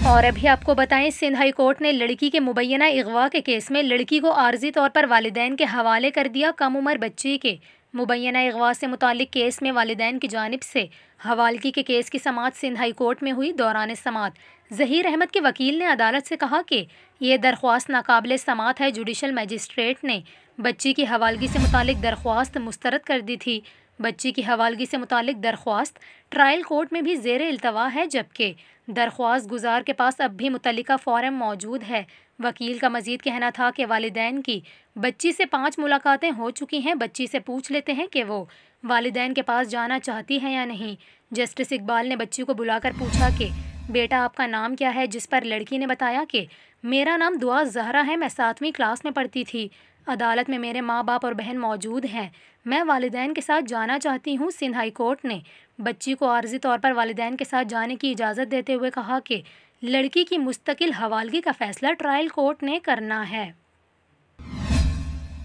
और अभी आपको बताएं, सिंध हाई कोर्ट ने लड़की के मुबैना अगवा के केस में लड़की को आर्जी तौर पर वालिदैन के हवाले कर दिया। कम उम्र बच्ची के मुबैना अगवा से मुताल्लिक केस में वालिदैन की जानिब से हवालगी के केस की समाअत सिंध हाई कोर्ट में हुई। दौरान समाअत ज़हीर अहमद के वकील ने अदालत से कहा कि ये दरख्वास्त नाकाबिल समाअत है। जुडिशल मजिस्ट्रेट ने बच्ची की हवालगी से मुताल्लिक दरख्वास्त मुस्तरद कर दी थी। बच्ची की हवालगी से मुताल्लिक दरख्वास्त ट्रायल कोर्ट में भी ज़ेर इल्तवा है, जबकि दरख्वास्त गुजार के पास अब भी मुतल्लिका फॉर्म मौजूद है। वकील का मजीद कहना था कि वालिदैन की बच्ची से 5 मुलाकातें हो चुकी हैं। बच्ची से पूछ लेते हैं कि वो वालिदैन के पास जाना चाहती है या नहीं। जस्टिस इकबाल ने बच्ची को बुलाकर पूछा कि बेटा आपका नाम क्या है, जिस पर लड़की ने बताया कि मेरा नाम दुआ ज़हरा है, मैं 7वीं क्लास में पढ़ती थी। अदालत में मेरे माँ बाप और बहन मौजूद हैं, मैं वालिदैन के साथ जाना चाहती हूँ। सिंध हाई कोर्ट ने बच्ची को आर्जी तौर पर वालिदैन के साथ जाने की इजाज़त देते हुए कहा कि लड़की की मुस्तकिल हवालगी का फ़ैसला ट्रायल कोर्ट ने करना है।